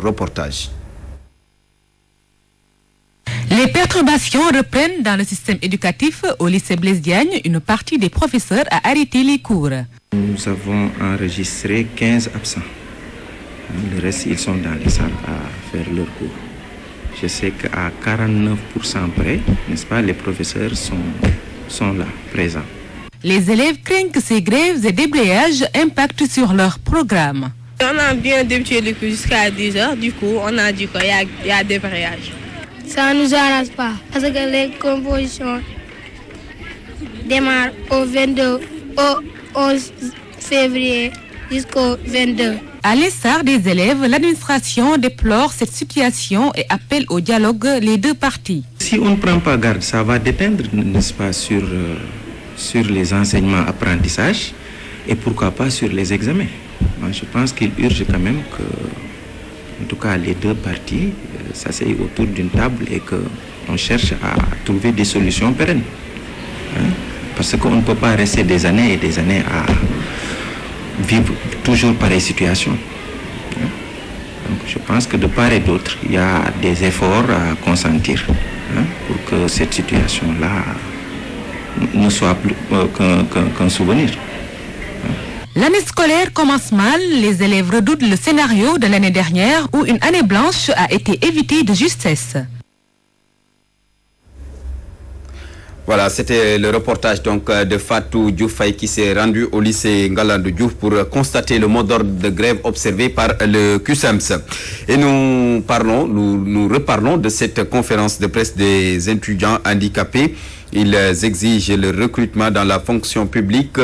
Reportage. Les perturbations reprennent dans le système éducatif au lycée Blaise Diagne. Une partie des professeurs a arrêté les cours. Nous avons enregistré 15 absents. Le reste, ils sont dans les salles à faire leurs cours. Je sais qu'à 49% près, n'est-ce pas, les professeurs sont là, présents. Les élèves craignent que ces grèves et déblayages impactent sur leur programme. On a bien débuté le cours jusqu'à 10h, du coup, on a dit qu'il y a des débrayages. Ça ne nous arrange pas, parce que les compositions démarrent au 11 février jusqu'au 22. À l'instar des élèves, l'administration déplore cette situation et appelle au dialogue les deux parties. Si on ne prend pas garde, ça va dépendre, n'est-ce pas, sur les enseignements apprentissages et pourquoi pas sur les examens. Moi, je pense qu'il urge quand même que, en tout cas, les deux parties s'asseyent autour d'une table et qu'on cherche à trouver des solutions pérennes. Parce qu'on ne peut pas rester des années et des années à vivre toujours pareille situation. Donc je pense que de part et d'autre, il y a des efforts à consentir pour que cette situation-là ne soit plus qu'un souvenir. L'année scolaire commence mal. Les élèves redoutent le scénario de l'année dernière où une année blanche a été évitée de justesse. Voilà, c'était le reportage donc de Fatou Dioufay qui s'est rendu au lycée Ngalandou Diouf pour constater le mot d'ordre de grève observé par le CUSEMS. Et nous reparlons de cette conférence de presse des étudiants handicapés. Ils exigent le recrutement dans la fonction publique.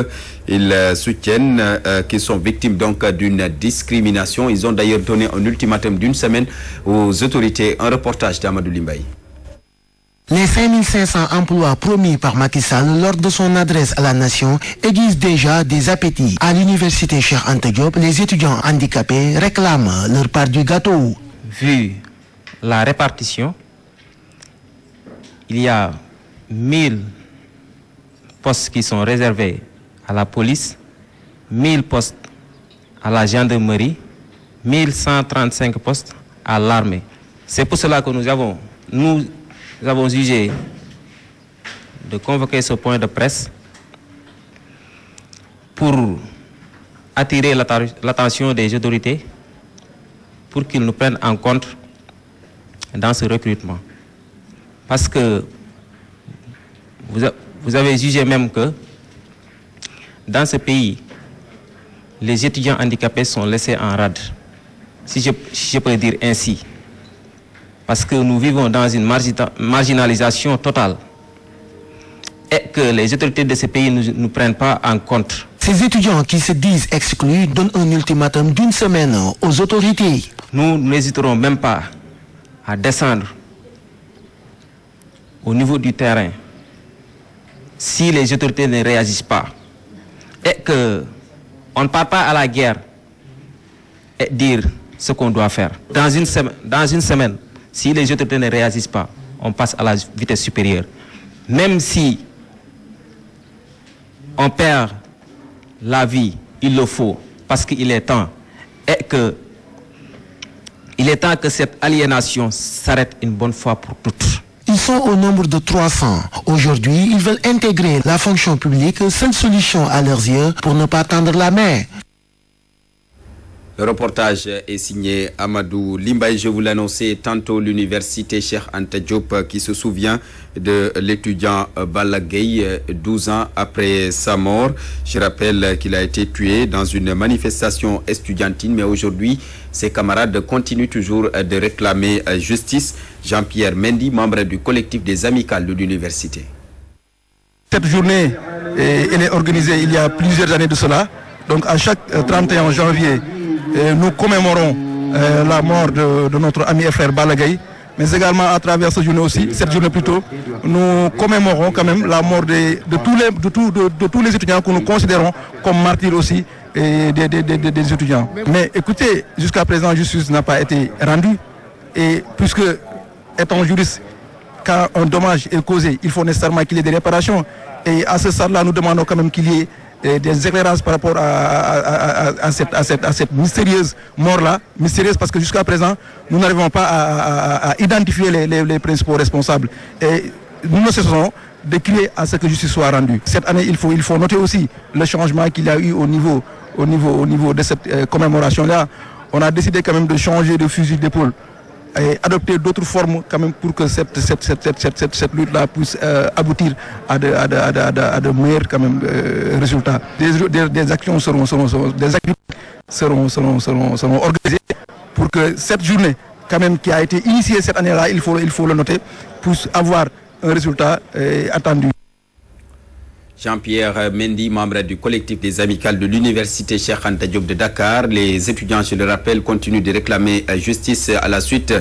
Ils soutiennent qu'ils sont victimes donc d'une discrimination. Ils ont d'ailleurs donné un ultimatum d'une semaine aux autorités. Un reportage d'Amadou Limbaye. Les 5500 emplois promis par Macky Sall lors de son adresse à la nation aiguisent déjà des appétits. À l'université Cheikh Anta Diop, les étudiants handicapés réclament leur part du gâteau. Vu la répartition, il y a 1000 postes qui sont réservés à la police, 1000 postes à la gendarmerie, 1135 postes à l'armée. C'est pour cela que nous avons jugé de convoquer ce point de presse pour attirer l'attention des autorités pour qu'ils nous prennent en compte dans ce recrutement. Parce que vous avez jugé même que dans ce pays, les étudiants handicapés sont laissés en rade, si je peux dire ainsi. Parce que nous vivons dans une marginalisation totale et que les autorités de ce pays ne nous prennent pas en compte. Ces étudiants qui se disent exclus donnent un ultimatum d'une semaine aux autorités. Nous n'hésiterons même pas à descendre au niveau du terrain si les autorités ne réagissent pas et qu'on ne part pas à la guerre et dire ce qu'on doit faire. Dans une semaine, si les autorités ne réagissent pas, on passe à la vitesse supérieure. Même si on perd la vie, il le faut, parce qu'il est temps. Il est temps que cette aliénation s'arrête une bonne fois pour toutes. Ils sont au nombre de 300. Aujourd'hui, ils veulent intégrer la fonction publique, seule solution à leurs yeux pour ne pas tendre la main. Le reportage est signé Amadou Limbaye. Je vous l'annonçais tantôt, l'université Cheikh Anta Diop qui se souvient de l'étudiant Balla Gaye 12 ans après sa mort. Je rappelle qu'il a été tué dans une manifestation estudiantine, mais aujourd'hui, ses camarades continuent toujours de réclamer justice. Jean-Pierre Mendy, membre du collectif des amicales de l'université. Cette journée, elle est organisée il y a plusieurs années de cela. Donc à chaque 31 janvier, nous commémorons la mort de notre ami et frère Balla Gaye, mais également à travers cette journée aussi, nous commémorons quand même la mort de tous les étudiants que nous considérons comme martyrs aussi et des étudiants. Mais écoutez, jusqu'à présent, justice n'a pas été rendue et puisque, étant juriste, quand un dommage est causé, il faut nécessairement qu'il y ait des réparations et à ce stade-là, nous demandons quand même qu'il y ait des éclairages par rapport à cette mystérieuse mort-là. Mystérieuse parce que jusqu'à présent, nous n'arrivons pas à identifier les principaux responsables. Et nous ne cessons de crier à ce que justice soit rendue. Cette année, il faut noter aussi le changement qu'il y a eu au niveau de cette commémoration-là. On a décidé quand même de changer de fusil d'épaule et adopter d'autres formes quand même pour que cette lutte-là puisse aboutir à de meilleurs quand même résultats. Des actions seront organisées pour que cette journée quand même qui a été initiée cette année-là, il faut le noter, puisse avoir un résultat attendu. Jean-Pierre Mendy, membre du collectif des amicales de l'université Cheikh Anta Diop de Dakar. Les étudiants, je le rappelle, continuent de réclamer justice à la suite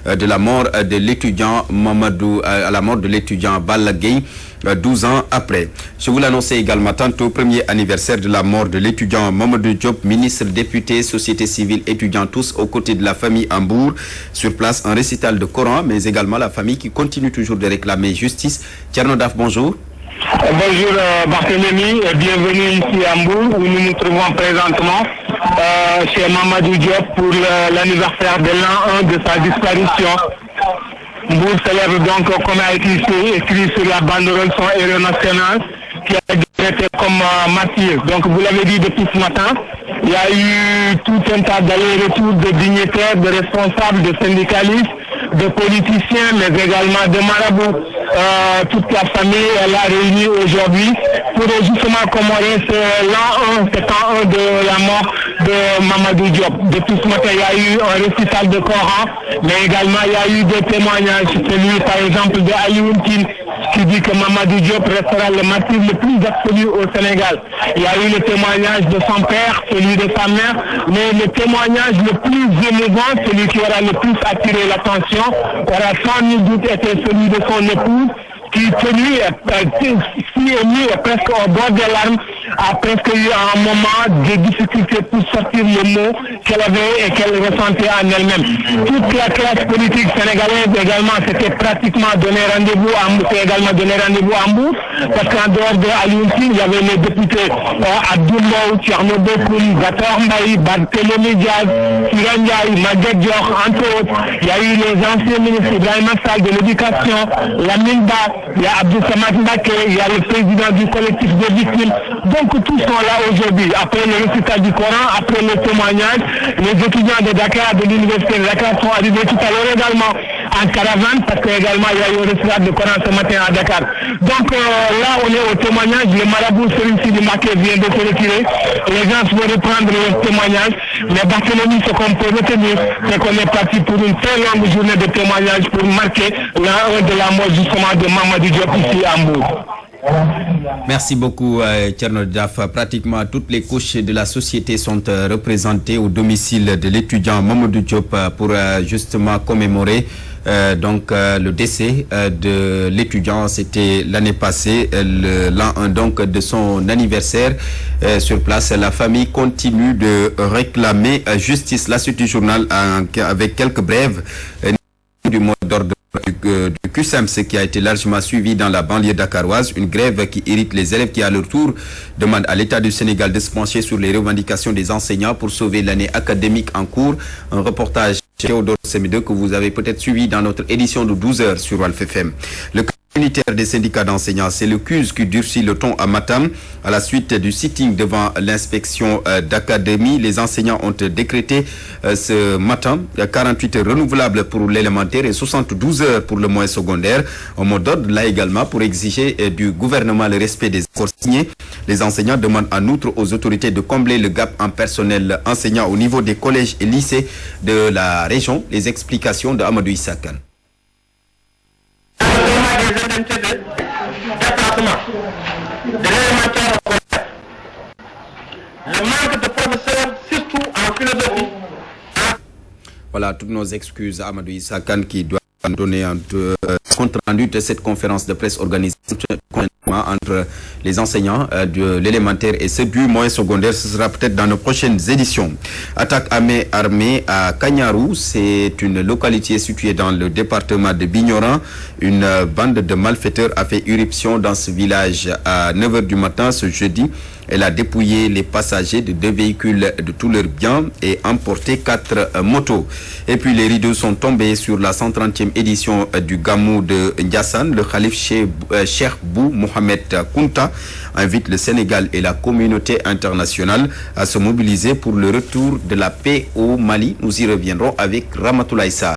de la mort de l'étudiant Balla Gaye, 12 ans après. Je vous l'annonçais également tantôt, premier anniversaire de la mort de l'étudiant Mamadou Diop, ministre, député, société civile, étudiants tous aux côtés de la famille Hambourg. Sur place, un récital de Coran, mais également la famille qui continue toujours de réclamer justice. Thierno Daf, bonjour. Bonjour Barthélémy, bienvenue ici à Hambourg où nous nous trouvons présentement chez Mamadou Diop pour l'anniversaire de l'an 1 de sa disparition. Hambourg célèbre donc, comme a été écrit sur la banderole, son héros national qui a été comme martyr. Donc vous l'avez dit depuis ce matin, il y a eu tout un tas d'allers-retours de dignitaires, de responsables, de syndicalistes, de politiciens, mais également de marabouts. Toute la famille elle a réuni aujourd'hui pour justement commémorer l'an 1, cet an 1 de la mort de Mamadou Diop. Depuis ce matin, il y a eu un récital de Coran, mais également il y a eu des témoignages. Celui par exemple de Alioune Tine qui dit que Mamadou Diop restera le martyr le plus absolu au Sénégal. Il y a eu le témoignage de son père, celui de sa mère, mais le témoignage le plus émouvant, celui qui aura le plus attiré l'attention, aura sans nul doute été celui de son épouse, qui tenue si émue presque au bord des larmes, a presque eu un moment de difficulté pour sortir le mot qu'elle avait et qu'elle ressentait en elle-même. Toute la classe politique sénégalaise également s'était pratiquement donné rendez-vous à Hambourg, parce qu'en dehors de Alioune Tine, il y avait les députés Abdoul Mbow, Thierno Bocoum, Gator Mbaye, Barthélémy Diaz, Sira Ndiaye, Maguette Diokh, entre autres. Il y a eu les anciens ministres Ibrahima Sall de l'éducation, Lamine Ba, il y a Abdou Samad Mbacké, il y a le président du collectif des victimes. Donc tous sont là aujourd'hui. Après le récital du Coran, après le témoignage, les étudiants de Dakar, de l'université de Dakar sont arrivés tout à l'heure également en caravane, parce qu'également il y a eu un récital de Coran ce matin à Dakar. Donc là on est au témoignage, le marabout Serigne Sidi Mbacké vient de se retirer, les gens vont reprendre le témoignage, mais Barthélémy, ce qu'on peut retenir, c'est qu'on est parti pour une très longue journée de témoignage pour marquer l'an 1 de la mort justement de Mamadou Diop ici à Hambourg. Merci beaucoup Thierno Daf. Pratiquement toutes les couches de la société sont représentées au domicile de l'étudiant Mamadou Diop pour justement commémorer le décès de l'étudiant. C'était l'année passée, l'an 1 donc de son anniversaire. Sur place, la famille continue de réclamer justice. La suite du journal avec quelques brèves du mot d'ordre du QSEMS qui a été largement suivi dans la banlieue dakaroise, une grève qui irrite les élèves qui à leur tour demandent à l'État du Sénégal de se pencher sur les revendications des enseignants pour sauver l'année académique en cours. Un reportage Théodore Semide que vous avez peut-être suivi dans notre édition de 12h sur Walf FM. Le unitaire des syndicats d'enseignants, c'est le CUS qui durcit le ton à Matam. À la suite du sitting devant l'inspection d'académie, les enseignants ont décrété ce matin 48 heures renouvelables pour l'élémentaire et 72 heures pour le moyen secondaire. Un mot d'ordre là également pour exiger du gouvernement le respect des accords signés. Les enseignants demandent en outre aux autorités de combler le gap en personnel enseignant au niveau des collèges et lycées de la région. Les explications de Amadou Issa Kane. Le manque de professeurs, surtout en philosophie. Voilà, toutes nos excuses à Amadou Issa Kane qui doit donner un compte rendu de cette conférence de presse organisée entre contre les enseignants de l'élémentaire et ceux du moyen secondaire. Ce sera peut-être dans nos prochaines éditions. Attaque armée à Kanyarou, c'est une localité située dans le département de Bignoran. Une bande de malfaiteurs a fait irruption dans ce village à 9h du matin ce jeudi. Elle a dépouillé les passagers de 2 véhicules de tous leurs biens et emporté 4 motos. Et puis les rideaux sont tombés sur la 130e édition du Gamou de Ndiassane. Le calife Cheikh Bou Mohamed Kunta invite le Sénégal et la communauté internationale à se mobiliser pour le retour de la paix au Mali. Nous y reviendrons avec Ramatoulaye Sarr.